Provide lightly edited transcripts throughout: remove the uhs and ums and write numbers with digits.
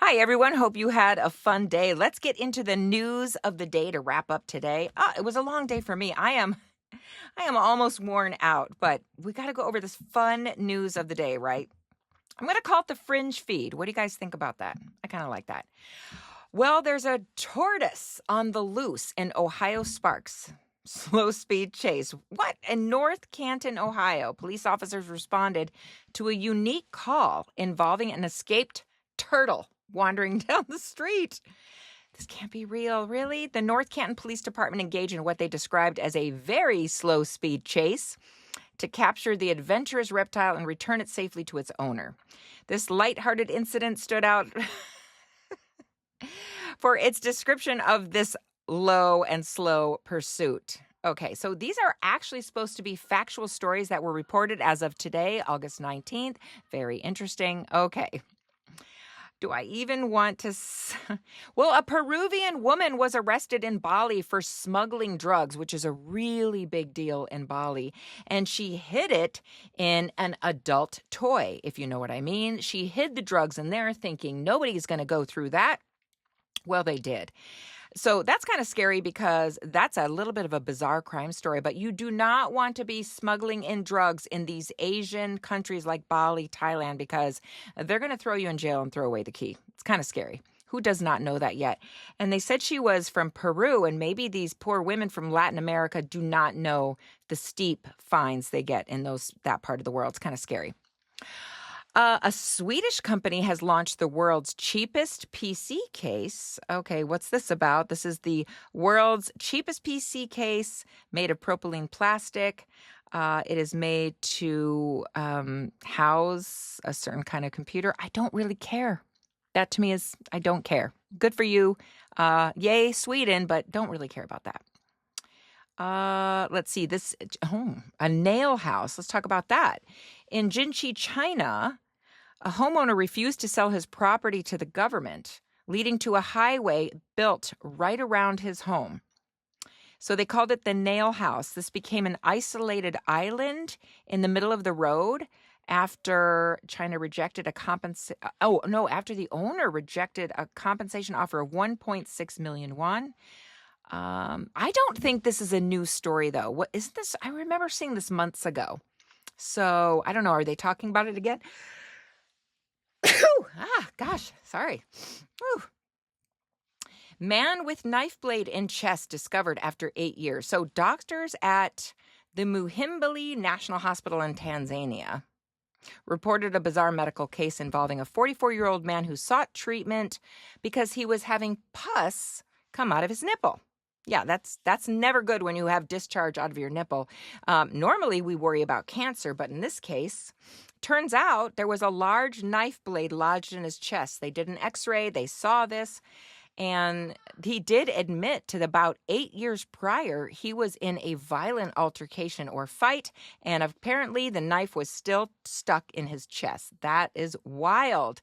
Hi, everyone. Hope you had a fun day. Let's get into the news of the day to wrap up today. It was a long day for me. I am almost worn out, but we got to go over this fun news of the day, right? I'm going to call it the Fringe Feed. What do you guys think about that? I kind of like that. Well, there's a tortoise on the loose in Ohio Sparks. Slow speed chase. What? In North Canton, Ohio, police officers responded to a unique call involving an escaped turtle wandering down the street. This can't be real, really. The North Canton Police Department engaged in what they described as a very slow speed chase to capture the adventurous reptile and return it safely to its owner. This lighthearted incident stood out for its description of this low and slow pursuit. Okay, so these are actually supposed to be factual stories that were reported as of today, August 19th. Very interesting. Okay. Do I even want to? Well, a Peruvian woman was arrested in Bali for smuggling drugs, which is a really big deal in Bali. And she hid it in an adult toy, if you know what I mean. She hid the drugs in there thinking nobody's going to go through that. Well, they did. So that's kind of scary because that's a little bit of a bizarre crime story, but you do not want to be smuggling in drugs in these Asian countries like Bali, Thailand, because they're going to throw you in jail and throw away the key. It's kind of scary. Who does not know that yet? And they said she was from Peru, and maybe these poor women from Latin America do not know the steep fines they get in that part of the world. It's kind of scary. A Swedish company has launched the world's cheapest PC case. Okay, what's this about? This is the world's cheapest PC case made of propylene plastic. It is made to house a certain kind of computer. I don't really care. That to me is, I don't care. Good for you. Yay, Sweden, but don't really care about that. Let's see, a nail house. Let's talk about that. In Jinchi, China, a homeowner refused to sell his property to the government, leading to a highway built right around his home. So they called it the nail house. This became an isolated island in the middle of the road after China rejected after the owner rejected a compensation offer of 1.6 million won. I don't think this is a new story, though. What is this? I remember seeing this months ago. So I don't know. Are they talking about it again? Gosh, sorry. Whew. Man with knife blade in chest discovered after 8 years. So doctors at the Muhimbili National Hospital in Tanzania reported a bizarre medical case involving a 44-year-old man who sought treatment because he was having pus come out of his nipple. Yeah, that's never good when you have discharge out of your nipple. Normally, we worry about cancer, but in this case, turns out there was a large knife blade lodged in his chest. They did an x-ray. They saw this. And he did admit to about 8 years prior, he was in a violent altercation or fight. And apparently the knife was still stuck in his chest. That is wild.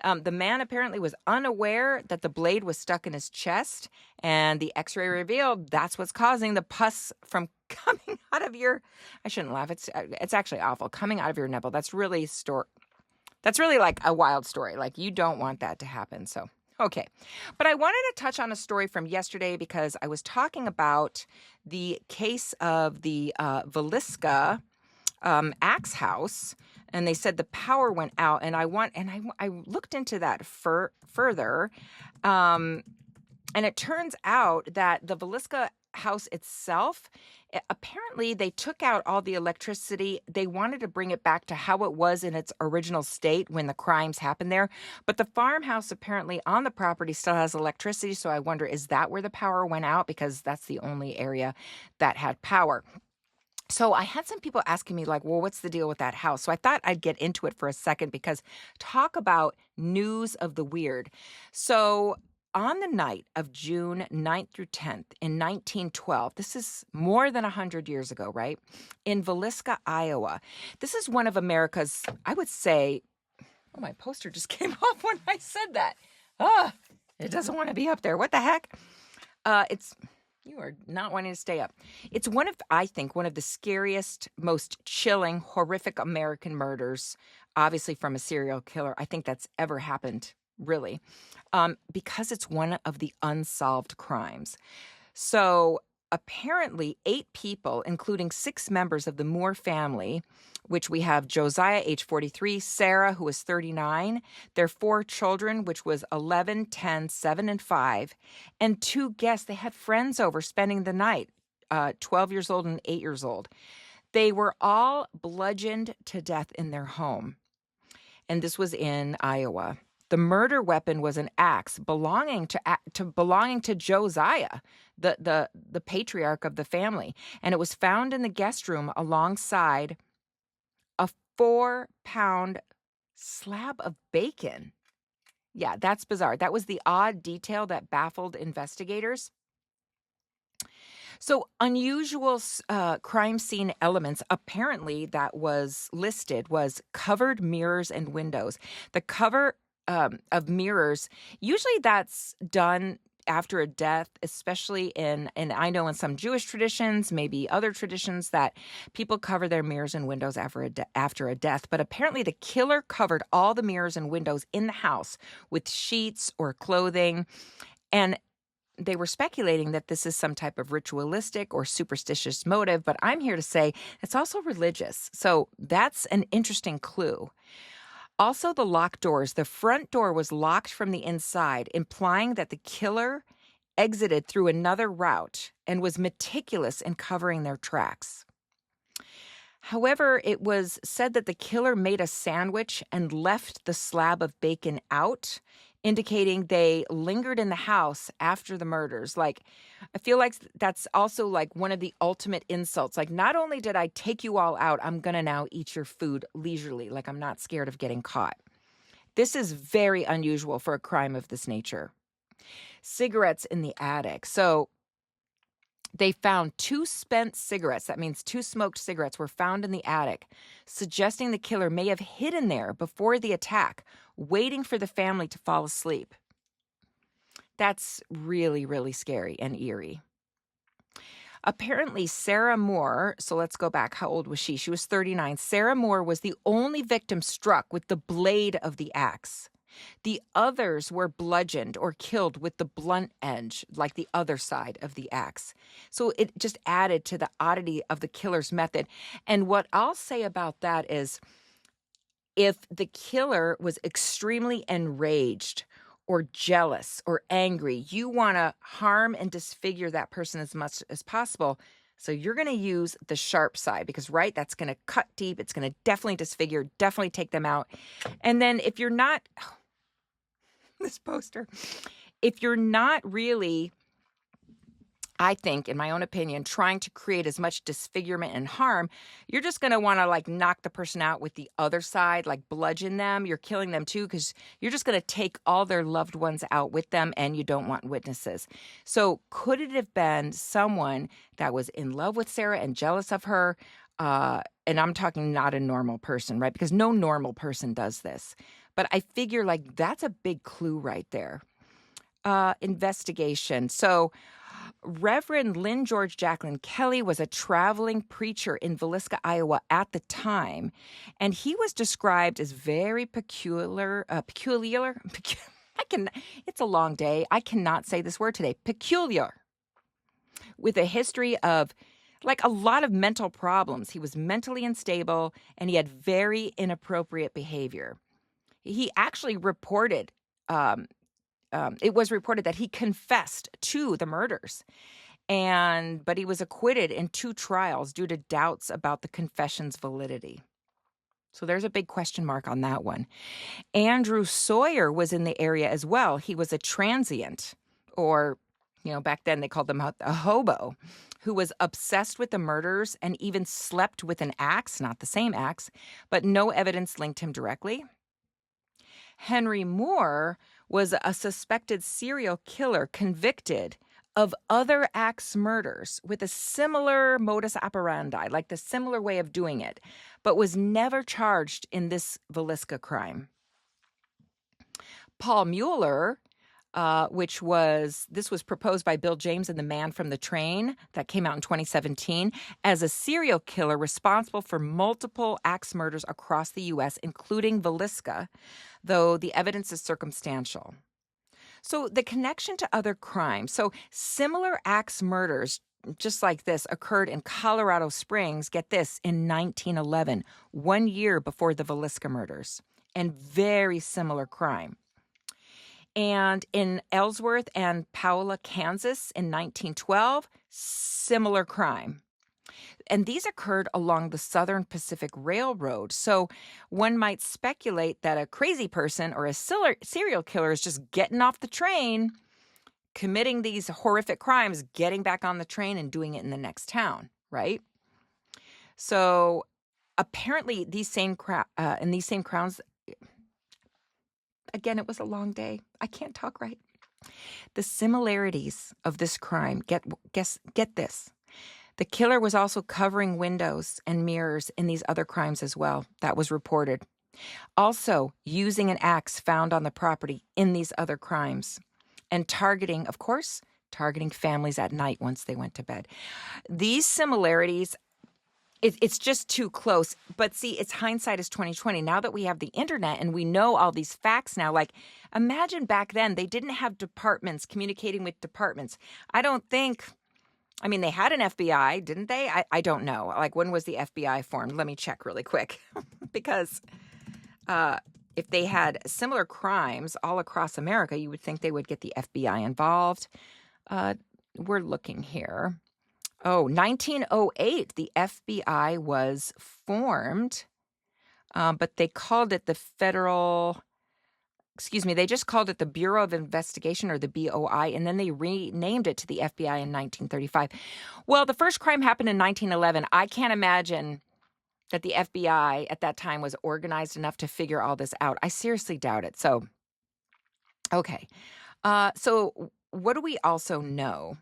The man apparently was unaware that the blade was stuck in his chest. And the x-ray revealed that's what's causing the pus from coming out of I shouldn't laugh. It's actually awful. Coming out of your nipple. That's really like a wild story. Like you don't want that to happen. So. Okay, but I wanted to touch on a story from yesterday because I was talking about the case of the Villisca axe house, and they said the power went out, and I looked into that further, and it turns out that the Villisca house itself, apparently they took out all the electricity. They wanted to bring it back to how it was in its original state when the crimes happened there. But the farmhouse apparently on the property still has electricity. So I wonder, is that where the power went out? Because that's the only area that had power. So I had some people asking me like, well, what's the deal with that house? So I thought I'd get into it for a second because talk about news of the weird. So on the night of June 9th through 10th in 1912, this is more than 100 years ago, right? In Villisca, Iowa. This is one of America's, I would say, oh, my poster just came off when I said that. It doesn't want to be up there. What the heck? You are not wanting to stay up. It's I think, one of the scariest, most chilling, horrific American murders, obviously from a serial killer, I think that's ever happened really, because it's one of the unsolved crimes. So apparently, 8 people, including 6 members of the Moore family, which we have Josiah, age 43, Sarah, who was 39, their 4 children, which was 11, 10, 7, and 5, and 2 guests. They had friends over spending the night, 12 years old and 8 years old. They were all bludgeoned to death in their home, and this was in Iowa. The murder weapon was an axe belonging to Josiah, the patriarch of the family, and it was found in the guest room alongside a 4-pound slab of bacon. Yeah, that's bizarre. That was the odd detail that baffled investigators. So unusual crime scene elements apparently that was listed was covered mirrors and windows. The cover of mirrors, usually that's done after a death, especially and I know in some Jewish traditions, maybe other traditions, that people cover their mirrors and windows after a death. But apparently the killer covered all the mirrors and windows in the house with sheets or clothing. And they were speculating that this is some type of ritualistic or superstitious motive, but I'm here to say it's also religious. So that's an interesting clue. Also, the locked doors. The front door was locked from the inside, implying that the killer exited through another route and was meticulous in covering their tracks. However, it was said that the killer made a sandwich and left the slab of bacon out, indicating they lingered in the house after the murders. Like, I feel like that's also like one of the ultimate insults. Like, not only did I take you all out, I'm going to now eat your food leisurely. Like, I'm not scared of getting caught. This is very unusual for a crime of this nature. Cigarettes in the attic. So they found 2 spent cigarettes. That means 2 smoked cigarettes were found in the attic, suggesting the killer may have hidden there before the attack, waiting for the family to fall asleep. That's really, really scary and eerie. Apparently, Sarah Moore, so let's go back. How old was she? She was 39. Sarah Moore was the only victim struck with the blade of the axe. The others were bludgeoned or killed with the blunt edge, like the other side of the axe. So it just added to the oddity of the killer's method. And what I'll say about that is, if the killer was extremely enraged or jealous or angry, you want to harm and disfigure that person as much as possible. So you're going to use the sharp side because, right, that's going to cut deep. It's going to definitely disfigure, definitely take them out. And then if you're not, this poster, if you're not really, I think, in my own opinion, trying to create as much disfigurement and harm, you're just going to want to like knock the person out with the other side, like bludgeon them. You're killing them too because you're just going to take all their loved ones out with them and you don't want witnesses. So could it have been someone that was in love with Sarah and jealous of her? And I'm talking not a normal person, right? Because no normal person does this. But I figure like that's a big clue right there. Investigation. So Reverend Lynn George Jacqueline Kelly was a traveling preacher in Villisca, Iowa at the time, and he was described as very peculiar. It's a long day. I cannot say this word today. Peculiar, with a history of like a lot of mental problems. He was mentally unstable, and he had very inappropriate behavior. He actually reported. It was reported that he confessed to the murders, but he was acquitted in 2 trials due to doubts about the confession's validity. So there's a big question mark on that one. Andrew Sawyer was in the area as well. He was a transient, or, back then they called them a hobo, who was obsessed with the murders and even slept with an axe, not the same axe, but no evidence linked him directly. Henry Moore was a suspected serial killer convicted of other axe murders with a similar modus operandi, like the similar way of doing it, but was never charged in this Villisca crime. Paul Mueller this was proposed by Bill James in The Man from the Train that came out in 2017 as a serial killer responsible for multiple axe murders across the U.S., including Villisca, though the evidence is circumstantial. So the connection to other crimes. So similar axe murders, just like this, occurred in Colorado Springs, get this, in 1911, 1 year before the Villisca murders, and very similar crime. And in Ellsworth and Paola, Kansas in 1912, similar crime. And these occurred along the Southern Pacific Railroad. So one might speculate that a crazy person or a serial killer is just getting off the train, committing these horrific crimes, getting back on the train and doing it in the next town, right? So apparently in these same crowns, again, it was a long day. I can't talk right. The similarities of this crime, get this. The killer was also covering windows and mirrors in these other crimes as well. That was reported. Also, using an axe found on the property in these other crimes. And targeting families at night once they went to bed. These similarities, it's just too close. But see, it's hindsight is 2020. Now that we have the internet and we know all these facts now, like imagine back then they didn't have departments communicating with departments. They had an FBI, didn't they? I don't know. Like, when was the FBI formed? Let me check really quick. Because if they had similar crimes all across America, you would think they would get the FBI involved. We're looking here. 1908, the FBI was formed, but they called it they just called it the Bureau of Investigation, or the BOI, and then they renamed it to the FBI in 1935. Well, the first crime happened in 1911. I can't imagine that the FBI at that time was organized enough to figure all this out. I seriously doubt it. So, okay. So what do we also know?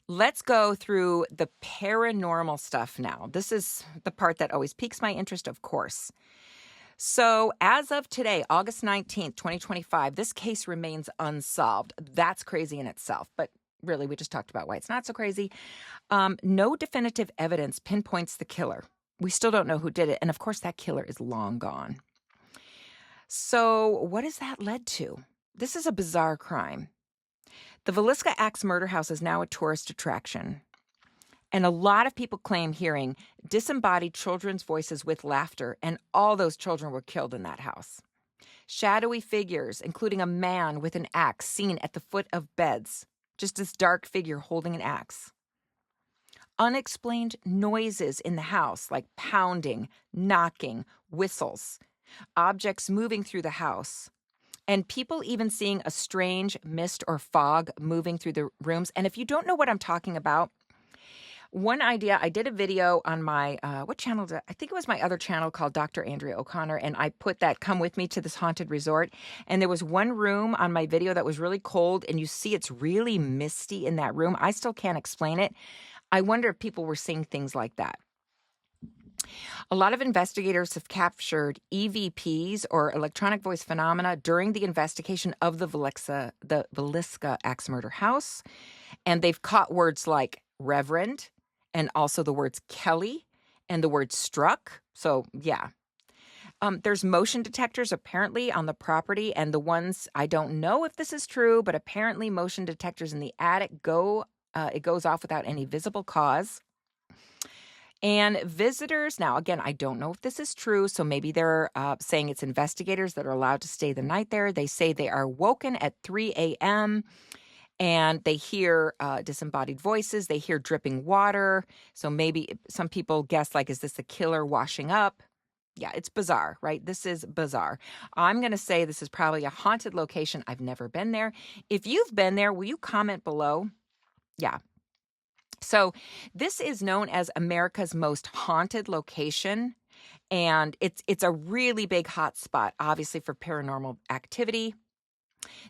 Let's go through the paranormal stuff now. This is the part that always piques my interest, of course. So as of today, August 19th, 2025, this case remains unsolved. That's crazy in itself, but really, we just talked about why it's not so crazy. No definitive evidence pinpoints the killer. We still don't know who did it. And of course, that killer is long gone. So what has that led to? This is a bizarre crime. The Villisca Axe Murder House is now a tourist attraction. And a lot of people claim hearing disembodied children's voices with laughter, and all those children were killed in that house. Shadowy figures, including a man with an axe seen at the foot of beds, just this dark figure holding an axe. Unexplained noises in the house, like pounding, knocking, whistles, objects moving through the house, and people even seeing a strange mist or fog moving through the rooms. And if you don't know what I'm talking about, one idea, I did a video on my, what channel I think it was my other channel called Dr. Andrea O'Connor, and I put that come with me to this haunted resort. And there was one room on my video that was really cold, and you see it's really misty in that room. I still can't explain it. I wonder if people were seeing things like that. A lot of investigators have captured EVPs, or electronic voice phenomena, during the investigation of the Villisca Axe Murder House. And they've caught words like Reverend, and also the words Kelly and the word struck. So, yeah. There's motion detectors apparently on the property, and the ones, I don't know if this is true, but apparently motion detectors in the attic it goes off without any visible cause. And visitors, now again, I don't know if this is true, so maybe they're saying it's investigators that are allowed to stay the night there. They say they are woken at 3 a.m., and they hear disembodied voices. They hear dripping water. So maybe some people guess, like, is this a killer washing up? Yeah, it's bizarre, right? This is bizarre. I'm going to say this is probably a haunted location. I've never been there. If you've been there, will you comment below? Yeah. So this is known as America's most haunted location. And it's a really big hot spot, obviously, for paranormal activity.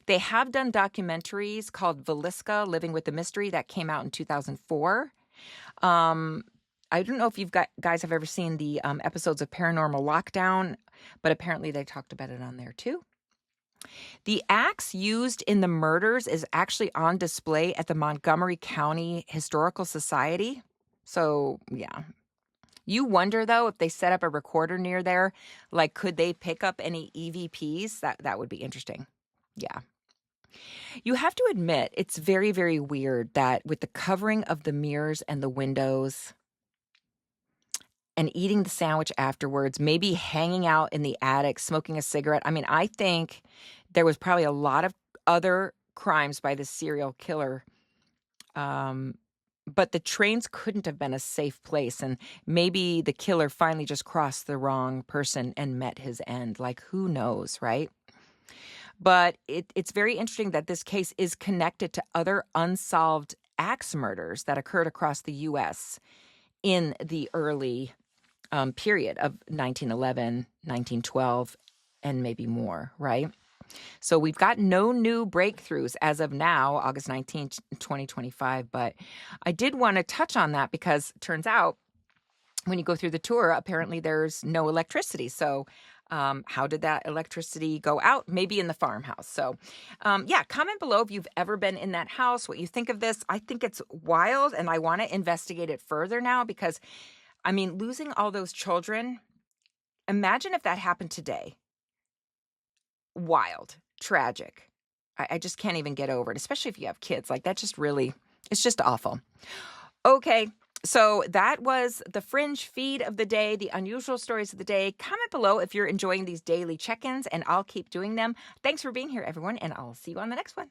They have done documentaries called Villisca, Living with the Mystery, that came out in 2004. I don't know if guys have ever seen the episodes of Paranormal Lockdown, but apparently they talked about it on there too. The axe used in the murders is actually on display at the Montgomery County Historical Society. So, yeah. You wonder, though, if they set up a recorder near there, like, could they pick up any EVPs? That would be interesting. Yeah. You have to admit, it's very, very weird that with the covering of the mirrors and the windows and eating the sandwich afterwards, maybe hanging out in the attic, smoking a cigarette. I mean, I think there was probably a lot of other crimes by this serial killer. But the trains couldn't have been a safe place. And maybe the killer finally just crossed the wrong person and met his end. Like, who knows, right? But it's very interesting that this case is connected to other unsolved axe murders that occurred across the U.S. in the early period of 1911, 1912, and maybe more, right? So we've got no new breakthroughs as of now, August 19th, 2025. But I did want to touch on that because it turns out when you go through the tour, apparently there's no electricity. So how did that electricity go out? Maybe in the farmhouse. So yeah, comment below if you've ever been in that house, what you think of this. I think it's wild and I want to investigate it further now because, I mean, losing all those children, imagine if that happened today. Wild, tragic. I just can't even get over it, especially if you have kids. Like, that just really, it's just awful. Okay, so that was the Fringe Feed of the day, the unusual stories of the day. Comment below if you're enjoying these daily check-ins, and I'll keep doing them. Thanks for being here, everyone, and I'll see you on the next one.